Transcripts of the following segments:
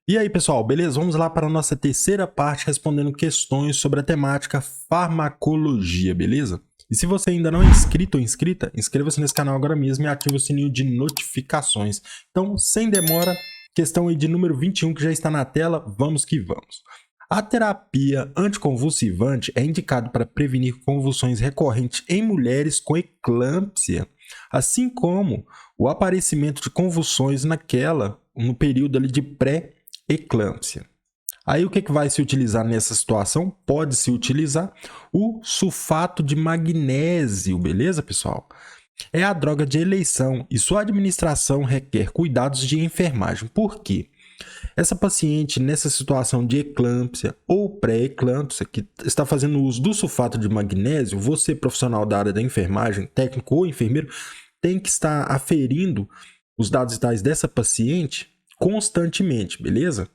E aí, pessoal, beleza? Vamos lá para a nossa terceira parte respondendo questões sobre a temática farmacologia, beleza? E se você ainda não é inscrito ou inscrita, inscreva-se nesse canal agora mesmo e ative o sininho de notificações. Então, sem demora, questão aí de número 21 que já está na tela, vamos que vamos. A terapia anticonvulsivante é indicada para prevenir convulsões recorrentes em mulheres com eclâmpsia, assim como o aparecimento de convulsões no período ali de pré-eclâmpsia. Aí o que vai se utilizar nessa situação? Pode-se utilizar o sulfato de magnésio, beleza, pessoal? É a droga de eleição e sua administração requer cuidados de enfermagem. Por quê? Essa paciente, nessa situação de eclâmpsia ou pré-eclâmpsia, que está fazendo uso do sulfato de magnésio, você, profissional da área da enfermagem, técnico ou enfermeiro, tem que estar aferindo os dados vitais dessa paciente constantemente, beleza?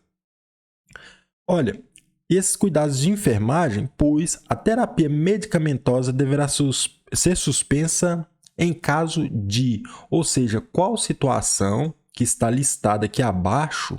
Olha, esses cuidados de enfermagem, pois a terapia medicamentosa deverá ser suspensa em caso de, ou seja, qual situação que está listada aqui abaixo,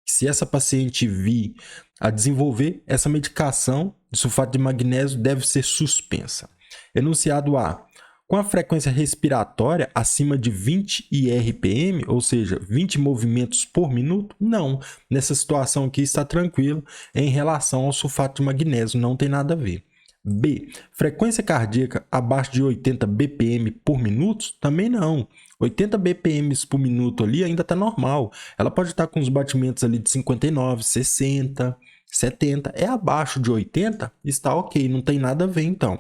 se essa paciente vir a desenvolver, essa medicação de sulfato de magnésio deve ser suspensa. Enunciado A. Com a frequência respiratória acima de 20 IRPM, ou seja, 20 movimentos por minuto? Não. Nessa situação aqui está tranquilo em relação ao sulfato de magnésio, não tem nada a ver. B. Frequência cardíaca abaixo de 80 BPM por minuto? Também não. 80 BPM por minuto ali ainda está normal. Ela pode estar com os batimentos ali de 59, 60, 70. É abaixo de 80? Está ok, não tem nada a ver então.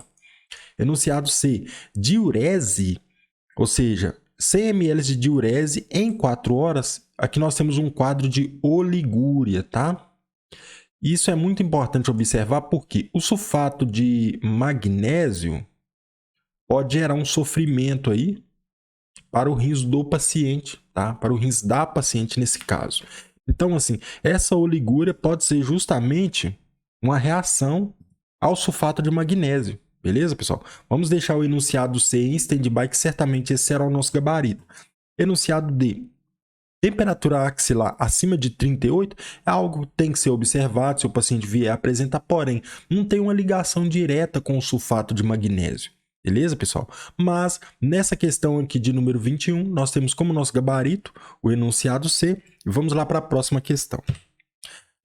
Enunciado C. Diurese, ou seja, 100 ml de diurese em 4 horas. Aqui nós temos um quadro de oligúria, tá? Isso é muito importante observar porque o sulfato de magnésio pode gerar um sofrimento aí para o rins do paciente, tá? Para o rins da paciente nesse caso. Então, assim, essa oligúria pode ser justamente uma reação ao sulfato de magnésio. Beleza, pessoal? Vamos deixar o enunciado C em stand-by, que certamente esse será o nosso gabarito. Enunciado D. Temperatura axilar acima de 38 é algo que tem que ser observado se o paciente vier apresentar, porém, não tem uma ligação direta com o sulfato de magnésio. Beleza, pessoal? Mas nessa questão aqui de número 21, nós temos como nosso gabarito o enunciado C. E vamos lá para a próxima questão.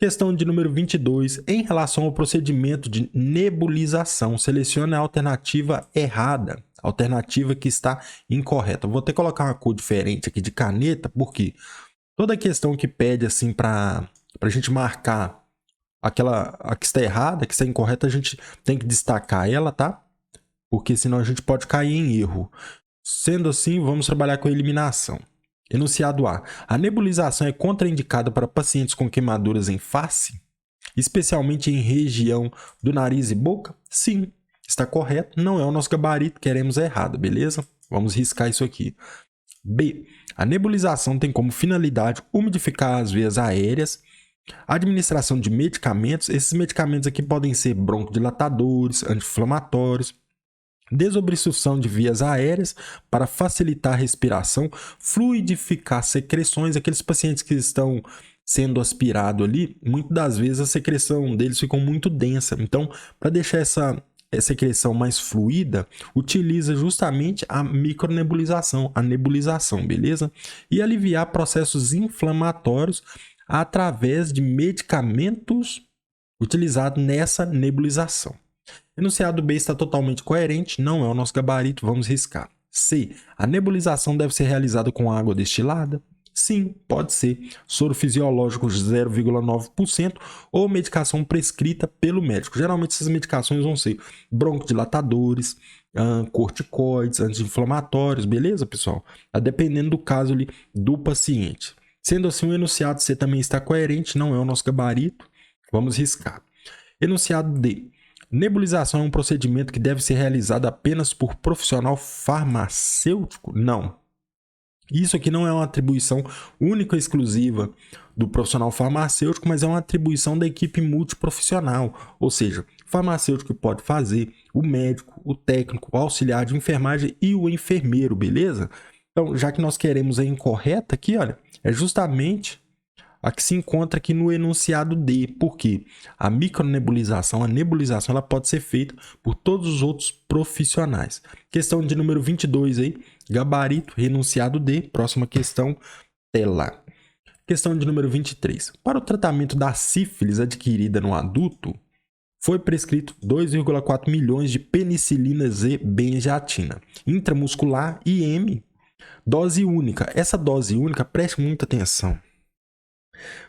Questão de número 22. Em relação ao procedimento de nebulização, selecione a alternativa errada. Alternativa que está incorreta. Vou até colocar uma cor diferente aqui de caneta, porque toda questão que pede assim para a gente marcar a que está errada, a que está incorreta, a gente tem que destacar ela, tá? Porque senão a gente pode cair em erro. Sendo assim, vamos trabalhar com a eliminação. Enunciado A. A nebulização é contraindicada para pacientes com queimaduras em face, especialmente em região do nariz e boca? Sim, está correto. Não é o nosso gabarito, queremos a errada, beleza? Vamos riscar isso aqui. B. A nebulização tem como finalidade umidificar as veias aéreas, administração de medicamentos. Esses medicamentos aqui podem ser broncodilatadores, anti-inflamatórios, desobstrução de vias aéreas para facilitar a respiração, fluidificar secreções. Aqueles pacientes que estão sendo aspirados ali, muitas das vezes a secreção deles ficou muito densa. Então, para deixar essa secreção mais fluida, utiliza justamente a micronebulização, a nebulização, beleza? E aliviar processos inflamatórios através de medicamentos utilizados nessa nebulização. Enunciado B está totalmente coerente, não é o nosso gabarito, vamos riscar. C. A nebulização deve ser realizada com água destilada? Sim, pode ser. Soro fisiológico de 0,9% ou medicação prescrita pelo médico. Geralmente essas medicações vão ser broncodilatadores, corticoides, anti-inflamatórios, beleza, pessoal? Dependendo do caso ali do paciente. Sendo assim, o enunciado C também está coerente, não é o nosso gabarito, vamos riscar. Enunciado D. Nebulização é um procedimento que deve ser realizado apenas por profissional farmacêutico? Não. Isso aqui não é uma atribuição única e exclusiva do profissional farmacêutico, mas é uma atribuição da equipe multiprofissional. Ou seja, o farmacêutico pode fazer, o médico, o técnico, o auxiliar de enfermagem e o enfermeiro, beleza? Então, já que nós queremos a incorreta aqui, olha, é justamente a que se encontra aqui no enunciado D, porque a micronebulização, a nebulização, ela pode ser feita por todos os outros profissionais. Questão de número 22 aí, gabarito, enunciado D, próxima questão, tela. Questão de número 23. Para o tratamento da sífilis adquirida no adulto, foi prescrito 2,4 milhões de penicilina Z benjatina, intramuscular IM, dose única. Essa dose única, preste muita atenção.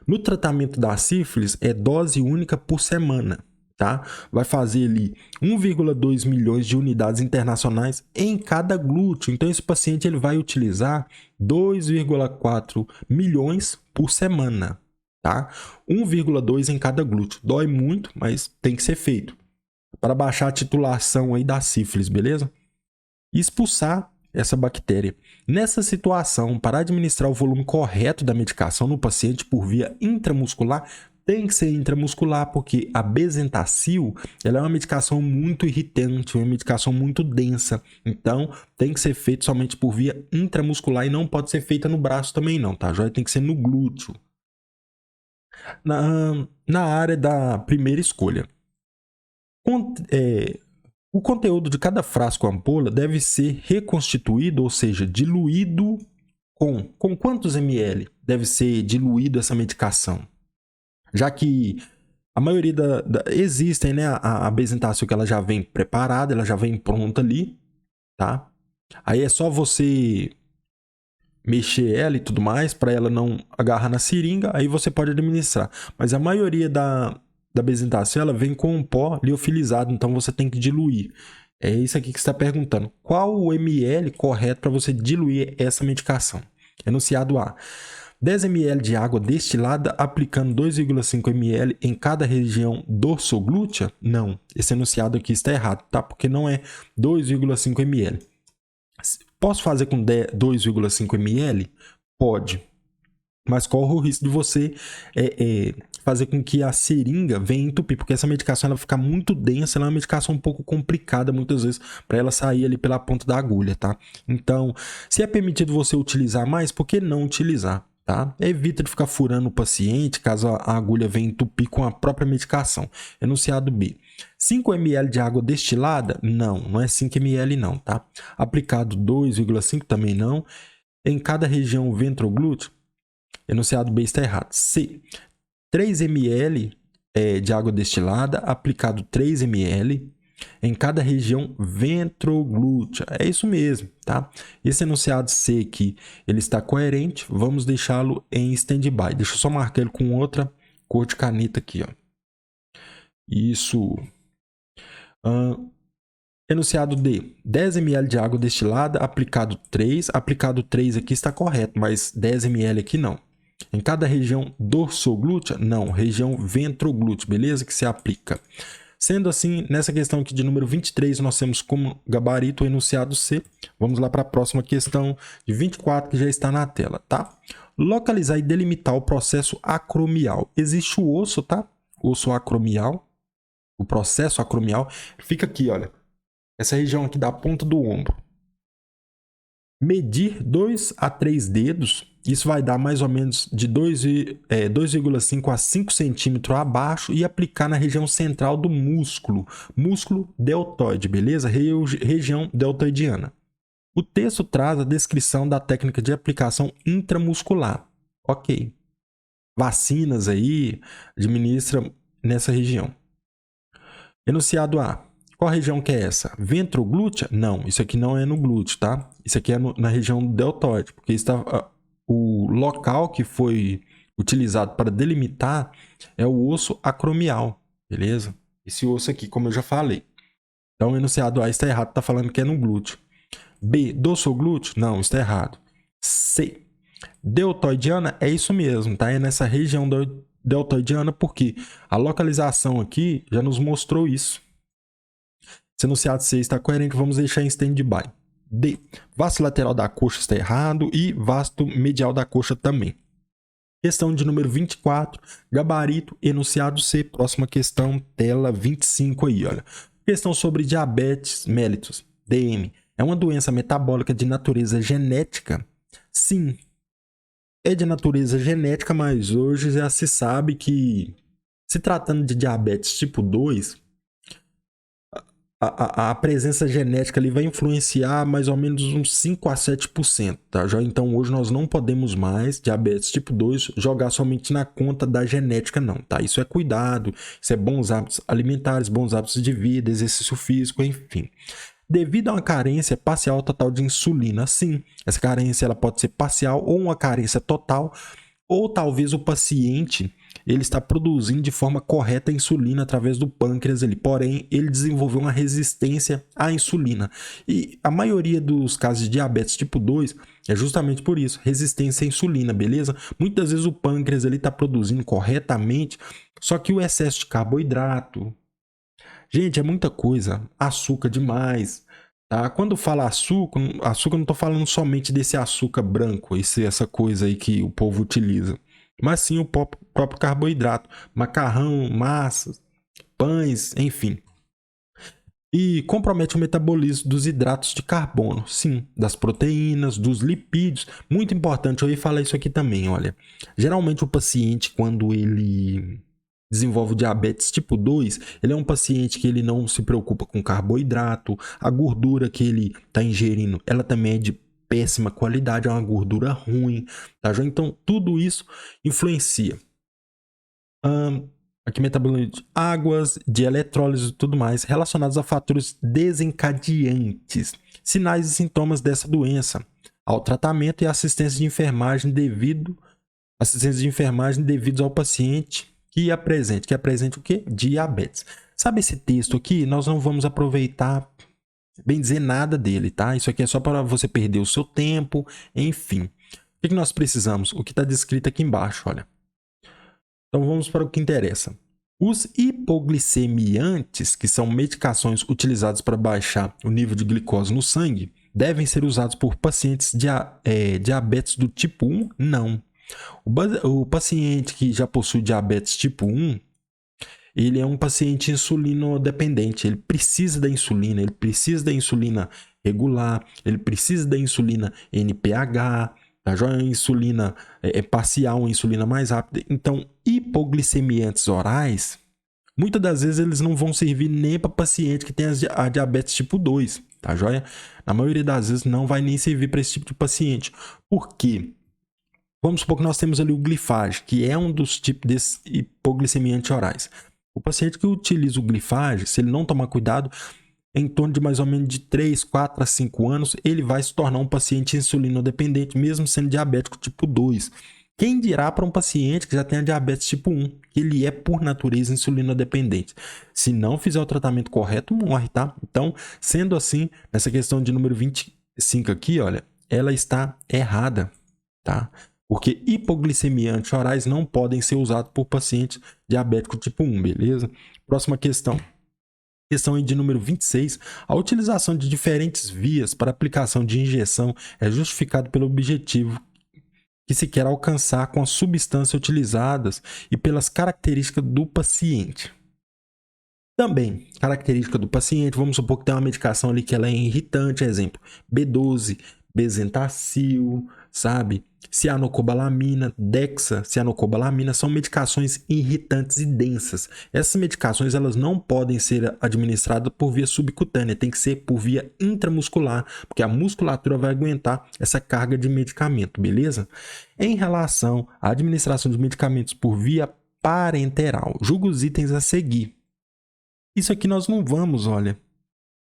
No tratamento da sífilis, é dose única por semana, tá? Vai fazer ali 1,2 milhões de unidades internacionais em cada glúteo. Então, esse paciente ele vai utilizar 2,4 milhões por semana, tá? 1,2 em cada glúteo. Dói muito, mas tem que ser feito. Para baixar a titulação aí da sífilis, beleza? E expulsar essa bactéria. Nessa situação, para administrar o volume correto da medicação no paciente por via intramuscular, tem que ser intramuscular, porque a Bezetacil ela é uma medicação muito irritante, uma medicação muito densa. Então, tem que ser feito somente por via intramuscular e não pode ser feita no braço também não, tá? Já tem que ser no glúteo. Na área da primeira escolha. O conteúdo de cada frasco ou ampola deve ser reconstituído, ou seja, diluído com quantos ml deve ser diluído essa medicação? Já que a maioria existem, né, a Bezetacil que ela já vem preparada, ela já vem pronta ali, tá? Aí é só você mexer ela e tudo mais para ela não agarrar na seringa, aí você pode administrar. Mas a maioria da Bezetacil ela vem com um pó liofilizado, então você tem que diluir. É isso aqui que você está perguntando. Qual o ml correto para você diluir essa medicação? Enunciado A. 10 ml de água destilada aplicando 2,5 ml em cada região dorsoglútea? Não, esse enunciado aqui está errado, tá? Porque não é 2,5 ml. Posso fazer com 2,5 ml? Pode. Mas corre o risco de você fazer com que a seringa venha entupir, porque essa medicação ela fica muito densa, ela é uma medicação um pouco complicada muitas vezes para ela sair ali pela ponta da agulha, tá? Então, se é permitido você utilizar mais, por que não utilizar, tá? Evita de ficar furando o paciente caso a agulha venha entupir com a própria medicação. Enunciado B. 5 ml de água destilada? Não é 5 ml não, tá? Aplicado 2,5 também não. Em cada região ventroglútea? Enunciado B está errado. C. 3 ml de água destilada, aplicado 3 ml em cada região ventroglútea. É isso mesmo, tá? Esse enunciado C aqui, ele está coerente. Vamos deixá-lo em stand-by. Deixa eu só marcar ele com outra cor de caneta aqui, ó. Isso. Enunciado D. 10 ml de água destilada, aplicado 3. Aplicado 3 aqui está correto, mas 10 ml aqui não. Em cada região dorsoglútea? Não, região ventroglútea, beleza? Que se aplica. Sendo assim, nessa questão aqui de número 23, nós temos como gabarito o enunciado C. Vamos lá para a próxima questão de 24, que já está na tela, tá? Localizar e delimitar o processo acromial. Existe o osso, tá? Osso acromial. O processo acromial fica aqui, olha. Essa região aqui da ponta do ombro. Medir 2 a 3 dedos, isso vai dar mais ou menos de 2,5 a 5 centímetros abaixo e aplicar na região central do músculo deltoide, beleza? Região deltoidiana. O texto traz a descrição da técnica de aplicação intramuscular. Ok. Vacinas aí, administra nessa região. Enunciado A. Qual região que é essa? Ventroglútea? Não, isso aqui não é no glúteo, tá? Isso aqui é na região deltoide, porque o local que foi utilizado para delimitar é o osso acromial, beleza? Esse osso aqui, como eu já falei. Então, o enunciado A está errado, está falando que é no glúteo. B, dorsoglúteo? Não, está errado. C, deltoidiana? É isso mesmo, tá? É nessa região deltoidiana, porque a localização aqui já nos mostrou isso. Se o enunciado C está coerente, vamos deixar em stand-by. D. Vasto lateral da coxa está errado e vasto medial da coxa também. Questão de número 24, gabarito, enunciado C. Próxima questão, tela 25 aí, olha. Questão sobre diabetes mellitus, DM. É uma doença metabólica de natureza genética? Sim. é de natureza genética, mas hoje já se sabe que, se tratando de diabetes tipo 2, a presença genética ali vai influenciar mais ou menos uns 5 a 7%, tá? Já então hoje nós não podemos mais, diabetes tipo 2, jogar somente na conta da genética não, tá? Isso é cuidado, isso é bons hábitos alimentares, bons hábitos de vida, exercício físico, enfim. Devido a uma carência parcial ou total de insulina, sim, essa carência ela pode ser parcial ou uma carência total, ou talvez o paciente ele está produzindo de forma correta a insulina através do pâncreas ali, porém ele desenvolveu uma resistência à insulina. E a maioria dos casos de diabetes tipo 2 é justamente por isso, resistência à insulina, beleza? Muitas vezes o pâncreas ele está produzindo corretamente, só que o excesso de carboidrato, gente, é muita coisa, açúcar demais, tá? Quando fala açúcar, açúcar não estou falando somente desse açúcar branco, essa coisa aí que o povo utiliza, mas sim o próprio carboidrato, macarrão, massas, pães, enfim. E compromete o metabolismo dos hidratos de carbono, sim, das proteínas, dos lipídios. Muito importante, eu ia falar isso aqui também, olha. Geralmente o paciente, quando ele desenvolve diabetes tipo 2, ele é um paciente que ele não se preocupa com carboidrato, a gordura que ele está ingerindo, ela também é de péssima qualidade, é uma gordura ruim, tá? Então, tudo isso influencia. Aqui metabolismo de águas, de eletrólise e tudo mais, relacionados a fatores desencadeantes, sinais e sintomas dessa doença, ao tratamento e assistência de enfermagem devidos ao paciente que apresente o quê? Diabetes. Sabe esse texto aqui? Nós não vamos aproveitar, bem dizer, nada dele, tá? Isso aqui é só para você perder o seu tempo, enfim. O que nós precisamos? O que está descrito aqui embaixo, olha. Então vamos para o que interessa. Os hipoglicemiantes, que são medicações utilizadas para baixar o nível de glicose no sangue, devem ser usados por pacientes de diabetes do tipo 1? Não. O paciente que já possui diabetes tipo 1, ele é um paciente insulinodependente, ele precisa da insulina regular, ele precisa da insulina NPH, tá? Já a insulina parcial, uma insulina mais rápida. Então, hipoglicemiantes orais, muitas das vezes eles não vão servir nem para paciente que tem a diabetes tipo 2, tá joia? Na maioria das vezes não vai nem servir para esse tipo de paciente. Por quê? Vamos supor que nós temos ali o glifage, que é um dos tipos desses hipoglicemiantes orais. O paciente que utiliza o glifage, se ele não tomar cuidado, em torno de mais ou menos de 3, 4 a 5 anos, ele vai se tornar um paciente insulinodependente, mesmo sendo diabético tipo 2. Quem dirá para um paciente que já tem a diabetes tipo 1, que ele é, por natureza, insulinodependente? Se não fizer o tratamento correto, morre, tá? Então, sendo assim, nessa questão de número 25 aqui, olha, ela está errada, tá? Porque hipoglicemiantes orais não podem ser usados por pacientes diabéticos tipo 1, beleza? Próxima questão. Questão de número 26. A utilização de diferentes vias para aplicação de injeção é justificada pelo objetivo que se quer alcançar com as substâncias utilizadas e pelas características do paciente. Também, característica do paciente, vamos supor que tem uma medicação ali que ela é irritante, exemplo, B12, Bezentacil, sabe? Cianocobalamina, Dexa-cianocobalamina são medicações irritantes e densas. Essas medicações elas não podem ser administradas por via subcutânea, tem que ser por via intramuscular, porque a musculatura vai aguentar essa carga de medicamento, beleza? Em relação à administração de medicamentos por via parenteral, julga os itens a seguir. Isso aqui nós não vamos, olha,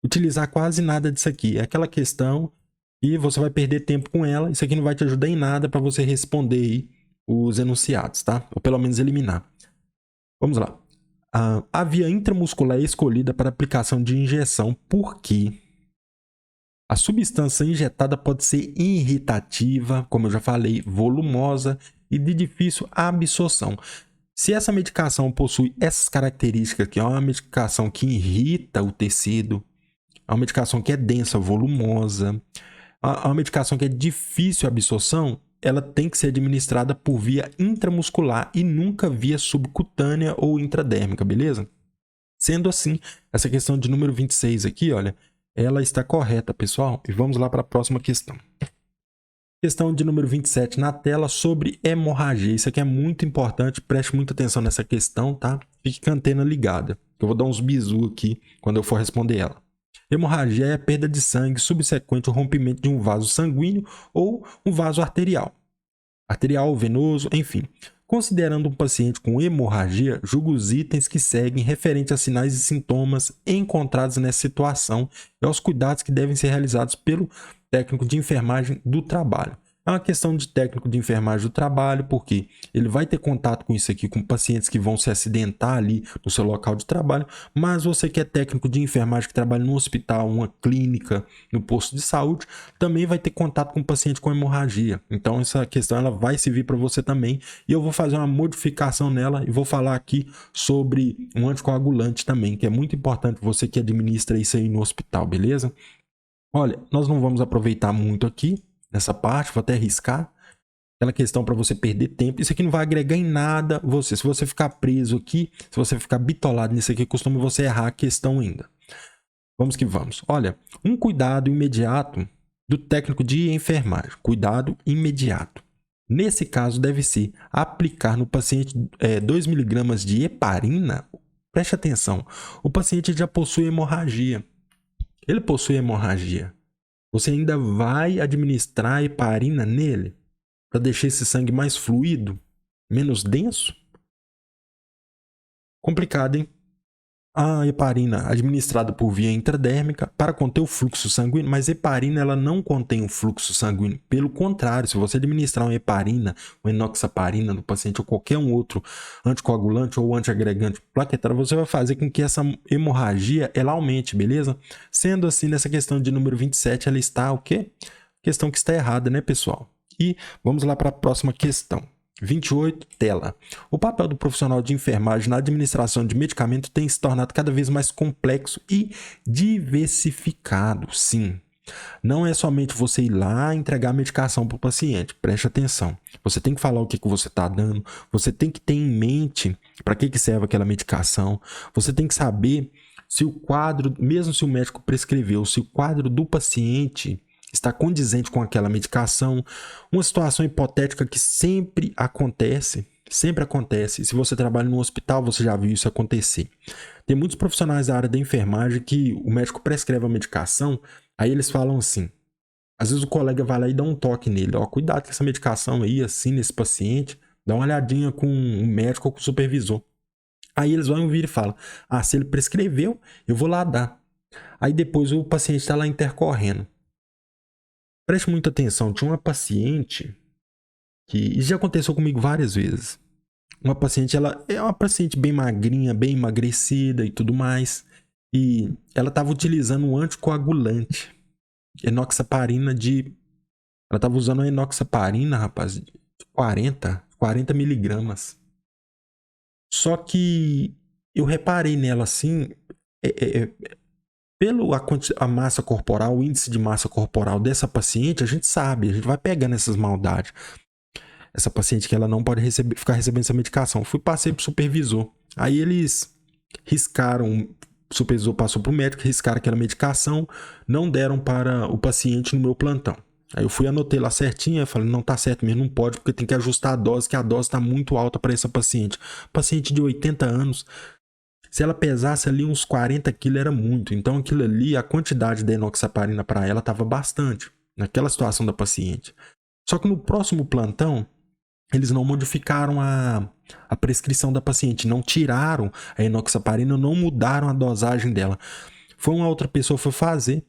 utilizar quase nada disso aqui. É aquela questão e você vai perder tempo com ela. Isso aqui não vai te ajudar em nada para você responder aí os enunciados, tá? Ou pelo menos eliminar. Vamos lá. A via intramuscular é escolhida para aplicação de injeção porque a substância injetada pode ser irritativa, como eu já falei, volumosa e de difícil absorção. Se essa medicação possui essas características aqui, é uma medicação que irrita o tecido, é uma medicação que é densa, volumosa, é uma medicação que é difícil a absorção, ela tem que ser administrada por via intramuscular e nunca via subcutânea ou intradérmica, beleza? Sendo assim, essa questão de número 26 aqui, olha, ela está correta, pessoal. E vamos lá para a próxima questão. Questão de número 27 na tela sobre hemorragia. Isso aqui é muito importante, preste muita atenção nessa questão, tá? Fique com a antena ligada. Eu vou dar uns bisu aqui quando eu for responder ela. Hemorragia é a perda de sangue subsequente ao rompimento de um vaso sanguíneo ou um vaso arterial. Arterial, venoso, enfim. Considerando um paciente com hemorragia, julgue os itens que seguem referente a sinais e sintomas encontrados nessa situação e aos cuidados que devem ser realizados pelo técnico de enfermagem do trabalho. É uma questão de técnico de enfermagem do trabalho, porque ele vai ter contato com isso aqui, com pacientes que vão se acidentar ali no seu local de trabalho, mas você que é técnico de enfermagem, que trabalha no hospital, uma clínica, no posto de saúde, também vai ter contato com paciente com hemorragia. Então essa questão ela vai servir para você também, e eu vou fazer uma modificação nela e vou falar aqui sobre um anticoagulante também, que é muito importante você que administra isso aí no hospital, beleza? Olha, nós não vamos aproveitar muito aqui nessa parte, vou até riscar. Aquela questão para você perder tempo. Isso aqui não vai agregar em nada você. Se você ficar preso aqui, se você ficar bitolado nisso aqui, costuma você errar a questão ainda. Vamos que vamos. Olha, um cuidado imediato do técnico de enfermagem. Cuidado imediato. Nesse caso, deve ser aplicar no paciente 2 mg de heparina. Preste atenção. O paciente já possui hemorragia. Ele possui hemorragia. Você ainda vai administrar heparina nele para deixar esse sangue mais fluido, menos denso? Complicado, hein? A heparina administrada por via intradérmica para conter o fluxo sanguíneo, mas heparina ela não contém o fluxo sanguíneo. Pelo contrário, se você administrar uma heparina, uma enoxaparina no paciente ou qualquer um outro anticoagulante ou antiagregante plaquetário, você vai fazer com que essa hemorragia ela aumente, beleza? Sendo assim, nessa questão de número 27, ela está o quê? Questão que está errada, né, pessoal? E vamos lá para a próxima questão. 28, tela. O papel do profissional de enfermagem na administração de medicamento tem se tornado cada vez mais complexo e diversificado, sim. Não é somente você ir lá entregar a medicação para o paciente, preste atenção. Você tem que falar o que você está dando, você tem que ter em mente para que serve aquela medicação, você tem que saber se o quadro, mesmo se o médico prescreveu, se o quadro do paciente está condizente com aquela medicação, uma situação hipotética que sempre acontece, se você trabalha no hospital, você já viu isso acontecer. Tem muitos profissionais da área da enfermagem que o médico prescreve a medicação, aí eles falam assim, às vezes o colega vai lá e dá um toque nele, ó, cuidado com essa medicação aí, assim, nesse paciente, dá uma olhadinha com o médico ou com o supervisor. Aí eles vão vir e falam, se ele prescreveu, eu vou lá dar. Aí depois o paciente está lá intercorrendo. Preste muita atenção, tinha uma paciente que isso já aconteceu comigo várias vezes. Uma paciente, ela é uma paciente bem magrinha, bem emagrecida e tudo mais. E ela estava utilizando um anticoagulante, enoxaparina ela estava usando uma enoxaparina, rapaz, de 40 miligramas. Só que eu reparei nela assim, pelo a massa corporal, o índice de massa corporal dessa paciente, a gente sabe, a gente vai pegando essas maldades. Essa paciente que ela não pode ficar recebendo essa medicação. Fui passei para o supervisor. Aí eles riscaram, o supervisor passou para o médico, riscaram aquela medicação, não deram para o paciente no meu plantão. Aí eu fui, anotei lá certinho, eu falei, não tá certo mesmo, não pode, porque tem que ajustar a dose, que a dose está muito alta para essa paciente. Paciente de 80 anos, se ela pesasse ali uns 40 quilos era muito. Então aquilo ali, a quantidade de enoxaparina para ela estava bastante, naquela situação da paciente. Só que no próximo plantão, eles não modificaram a prescrição da paciente, não tiraram a enoxaparina, não mudaram a dosagem dela. Foi uma outra pessoa que foi fazer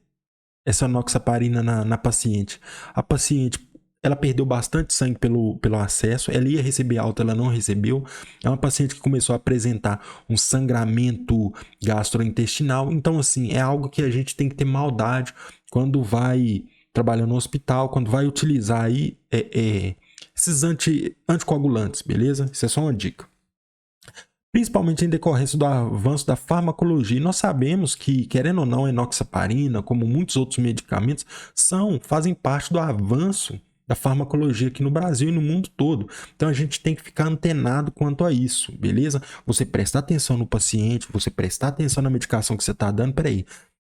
essa enoxaparina na paciente. A paciente, ela perdeu bastante sangue pelo acesso, ela ia receber alta, ela não recebeu. É uma paciente que começou a apresentar um sangramento gastrointestinal. Então, assim, é algo que a gente tem que ter maldade quando vai trabalhar no hospital, quando vai utilizar aí esses anticoagulantes, beleza? Isso é só uma dica. Principalmente em decorrência do avanço da farmacologia. E nós sabemos que, querendo ou não, a enoxaparina, como muitos outros medicamentos, fazem parte do avanço da farmacologia aqui no Brasil e no mundo todo. Então a gente tem que ficar antenado quanto a isso, beleza? Você prestar atenção no paciente, você prestar atenção na medicação que você está dando. Peraí,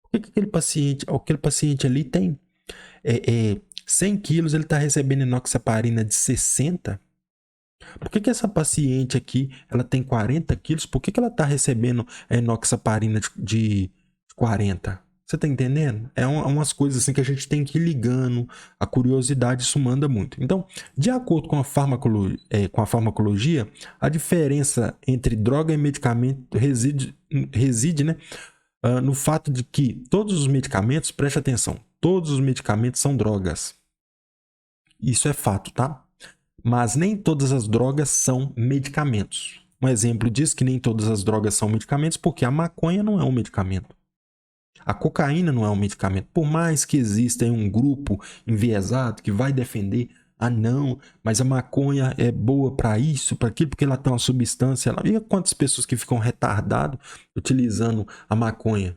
por que aquele paciente ali tem 100 quilos ele está recebendo enoxaparina de 60? Por que essa paciente aqui, ela tem 40 quilos, por que ela está recebendo a enoxaparina de 40? Você está entendendo? É umas coisas assim que a gente tem que ir ligando, a curiosidade, isso manda muito. Então, de acordo com a farmacologia, a diferença entre droga e medicamento reside né, no fato de que todos os medicamentos, preste atenção, todos os medicamentos são drogas. Isso é fato, tá? Mas nem todas as drogas são medicamentos. Um exemplo diz que nem todas as drogas são medicamentos porque a maconha não é um medicamento. A cocaína não é um medicamento. Por mais que exista um grupo enviesado que vai defender, não, mas a maconha é boa para isso, para aquilo, porque ela tem uma substância. E quantas pessoas que ficam retardadas utilizando a maconha?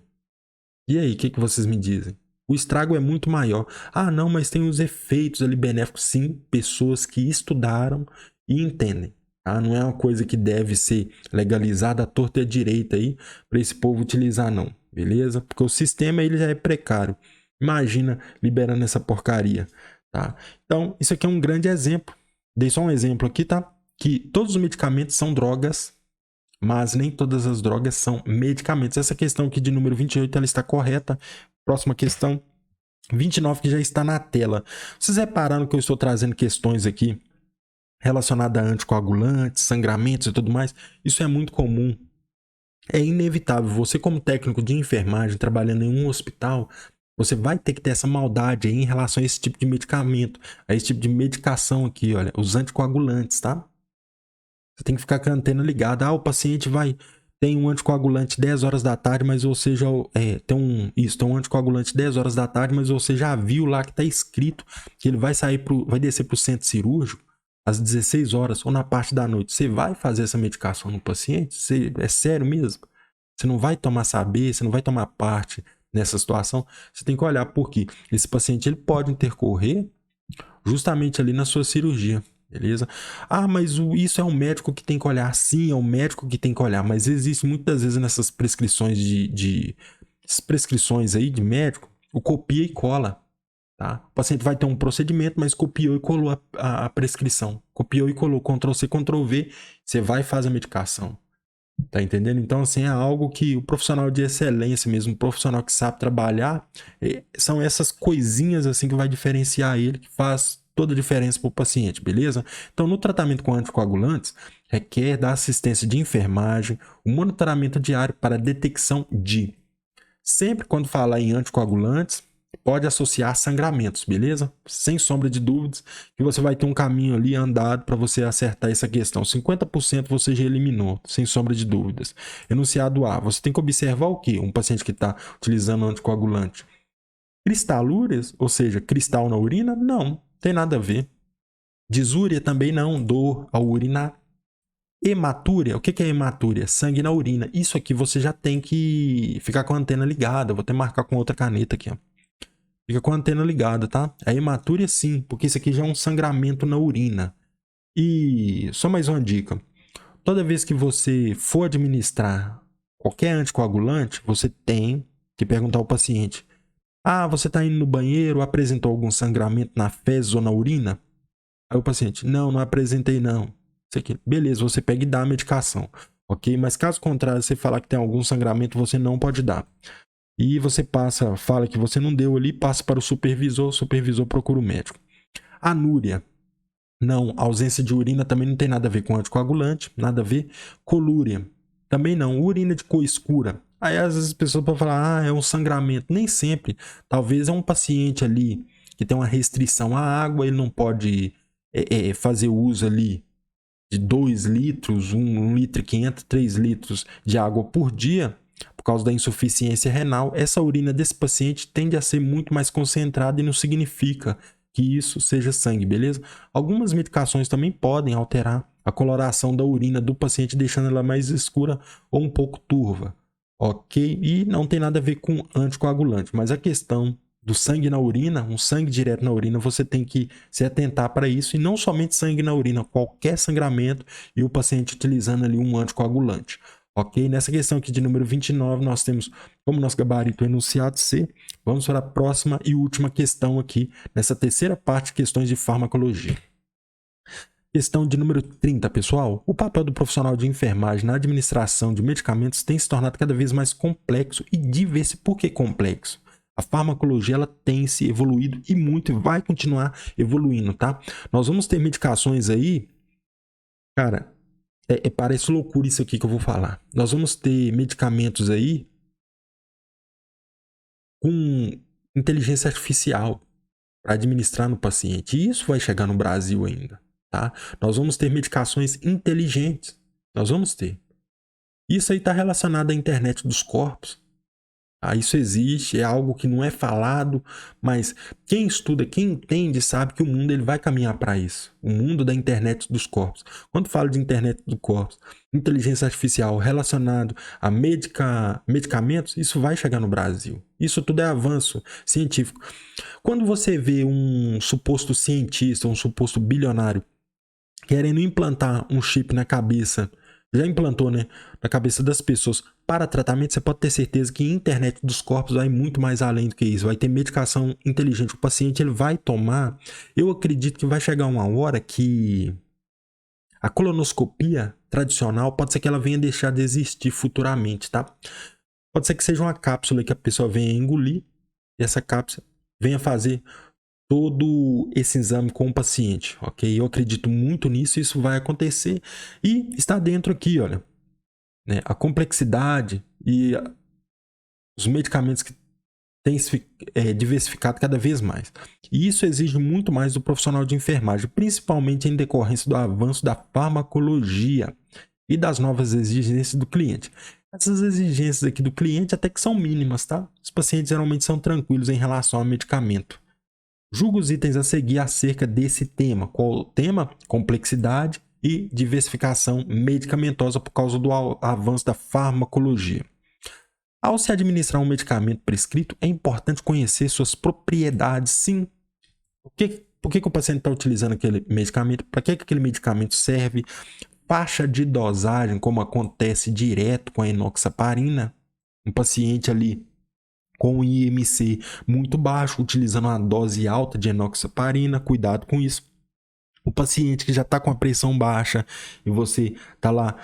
E aí, o que vocês me dizem? O estrago é muito maior. Não, mas tem os efeitos ali benéficos. Sim, pessoas que estudaram e entendem. Não é uma coisa que deve ser legalizada à torta e à direita aí para esse povo utilizar, não. Beleza? Porque o sistema ele já é precário. Imagina liberando essa porcaria. Tá? Então, isso aqui é um grande exemplo. Dei só um exemplo aqui, tá? Que todos os medicamentos são drogas, mas nem todas as drogas são medicamentos. Essa questão aqui de número 28, ela está correta. Próxima questão, 29, que já está na tela. Vocês repararam que eu estou trazendo questões aqui relacionadas a anticoagulantes, sangramentos e tudo mais? Isso é muito comum. É inevitável. Você, como técnico de enfermagem, trabalhando em um hospital, você vai ter que ter essa maldade aí em relação a esse tipo de medicamento, a esse tipo de medicação aqui, olha, os anticoagulantes, tá? Você tem que ficar com a antena ligada. O paciente tem um anticoagulante 10 horas da tarde, mas você já tem um anticoagulante 10 horas da tarde, mas você já viu lá que está escrito que ele vai descer para o centro cirúrgico às 16 horas ou na parte da noite. Você vai fazer essa medicação no paciente? É sério mesmo? Você não vai tomar saber, você não vai tomar parte nessa situação? Você tem que olhar porque esse paciente ele pode intercorrer justamente ali na sua cirurgia. Beleza? Mas isso é um médico que tem que olhar. Sim, é um médico que tem que olhar, mas existe muitas vezes nessas prescrições prescrições aí de médico, o copia e cola. Tá? O paciente vai ter um procedimento, mas copiou e colou a prescrição. Copiou e colou, Ctrl+C, Ctrl+V, você vai e faz a medicação. Tá entendendo? Então, assim, é algo que o profissional de excelência mesmo, o profissional que sabe trabalhar, são essas coisinhas assim que vai diferenciar ele, que faz toda a diferença para o paciente, beleza? Então, no tratamento com anticoagulantes, requer da assistência de enfermagem, o monitoramento diário para detecção de. Sempre quando falar em anticoagulantes, pode associar sangramentos, beleza? Sem sombra de dúvidas, que você vai ter um caminho ali andado para você acertar essa questão. 50% você já eliminou, sem sombra de dúvidas. Enunciado A, você tem que observar o quê? Um paciente que está utilizando anticoagulante. Cristalúrias, ou seja, cristal na urina? Não, tem nada a ver. Disúria também não, dor ao urinar. Hematúria, o que é hematúria? Sangue na urina. Isso aqui você já tem que ficar com a antena ligada. Vou até marcar com outra caneta aqui, ó. Fica com a antena ligada, tá? A hematúria sim, porque isso aqui já é um sangramento na urina. E só mais uma dica. Toda vez que você for administrar qualquer anticoagulante, você tem que perguntar ao paciente: você está indo no banheiro, apresentou algum sangramento na fezes ou na urina? Aí o paciente: não apresentei não. Isso aqui. Beleza, você pega e dá a medicação, ok? Mas caso contrário, você falar que tem algum sangramento, você não pode dar. E você fala que você não deu ali, passa para o supervisor procura o médico. Anúria. Não, ausência de urina também não tem nada a ver com anticoagulante, nada a ver. Colúria. Também não, urina de cor escura. Aí às vezes as pessoas podem falar, é um sangramento. Nem sempre. Talvez é um paciente ali que tem uma restrição à água, ele não pode fazer uso ali de 2 litros, 1 litro e 500, 3 litros de água por dia, por causa da insuficiência renal. Essa urina desse paciente tende a ser muito mais concentrada e não significa que isso seja sangue, beleza? Algumas medicações também podem alterar a coloração da urina do paciente, deixando ela mais escura ou um pouco turva, ok? E não tem nada a ver com anticoagulante, mas a questão do sangue na urina, um sangue direto na urina, você tem que se atentar para isso, e não somente sangue na urina, qualquer sangramento e o paciente utilizando ali um anticoagulante. Ok? Nessa questão aqui de número 29, nós temos como nosso gabarito o enunciado C, Vamos para a próxima e última questão aqui, nessa terceira parte de questões de farmacologia. Questão de número 30, pessoal. O papel do profissional de enfermagem na administração de medicamentos tem se tornado cada vez mais complexo e diverso. Por que complexo? A farmacologia ela tem se evoluído e muito e vai continuar evoluindo, tá? Nós vamos ter medicações aí, cara, parece loucura isso aqui que eu vou falar. Nós vamos ter medicamentos aí com inteligência artificial para administrar no paciente. E isso vai chegar no Brasil ainda, tá? Nós vamos ter medicações inteligentes. Nós vamos ter. Isso aí está relacionado à internet dos corpos. Isso existe, é algo que não é falado, mas quem estuda, quem entende, sabe que o mundo ele vai caminhar para isso. O mundo da internet dos corpos. Quando falo de internet dos corpos, inteligência artificial relacionado a medicamentos, isso vai chegar no Brasil. Isso tudo é avanço científico. Quando você vê um suposto cientista, um suposto bilionário, querendo implantar um chip na cabeça, já implantou, né, na cabeça das pessoas para tratamento, você pode ter certeza que a internet dos corpos vai muito mais além do que isso. Vai ter medicação inteligente. O paciente ele vai tomar. Eu acredito que vai chegar uma hora que a colonoscopia tradicional pode ser que ela venha deixar de existir futuramente, tá? Pode ser que seja uma cápsula que a pessoa venha engolir e essa cápsula venha fazer todo esse exame com o paciente, ok? Eu acredito muito nisso, isso vai acontecer e está dentro aqui, olha, né, a complexidade e os medicamentos que têm diversificado cada vez mais. E isso exige muito mais do profissional de enfermagem, principalmente em decorrência do avanço da farmacologia e das novas exigências do cliente. Essas exigências aqui do cliente até que são mínimas, tá? Os pacientes geralmente são tranquilos em relação ao medicamento. Julgo os itens a seguir acerca desse tema. Qual o tema? Complexidade e diversificação medicamentosa por causa do avanço da farmacologia. Ao se administrar um medicamento prescrito, é importante conhecer suas propriedades, sim. Por que o paciente está utilizando aquele medicamento? Para que aquele medicamento serve? Faixa de dosagem, como acontece direto com a enoxaparina. Um paciente ali com um IMC muito baixo, utilizando uma dose alta de enoxaparina, cuidado com isso. O paciente que já está com a pressão baixa e você está lá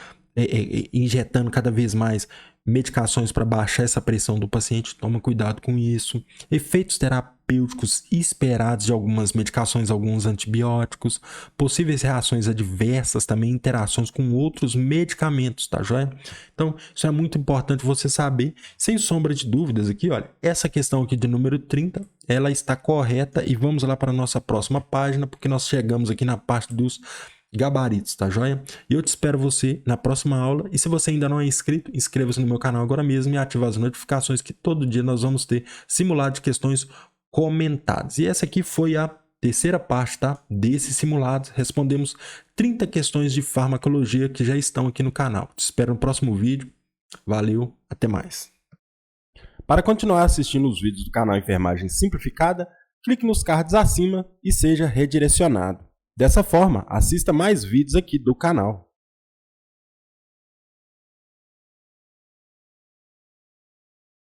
injetando cada vez mais medicações para baixar essa pressão do paciente, toma cuidado com isso. Efeitos terapêuticos esperados de algumas medicações, alguns antibióticos, possíveis reações adversas, também interações com outros medicamentos, tá joia? Então, isso é muito importante você saber, sem sombra de dúvidas aqui, olha, essa questão aqui de número 30, ela está correta e vamos lá para a nossa próxima página, porque nós chegamos aqui na parte dos gabaritos, tá joia? E eu te espero você na próxima aula. E se você ainda não é inscrito, inscreva-se no meu canal agora mesmo e ative as notificações que todo dia nós vamos ter simulado de questões comentadas. E essa aqui foi a terceira parte, tá? Desse simulado. Respondemos 30 questões de farmacologia que já estão aqui no canal. Te espero no próximo vídeo. Valeu, até mais. Para continuar assistindo os vídeos do canal Enfermagem Simplificada, clique nos cards acima e seja redirecionado. Dessa forma, assista mais vídeos aqui do canal.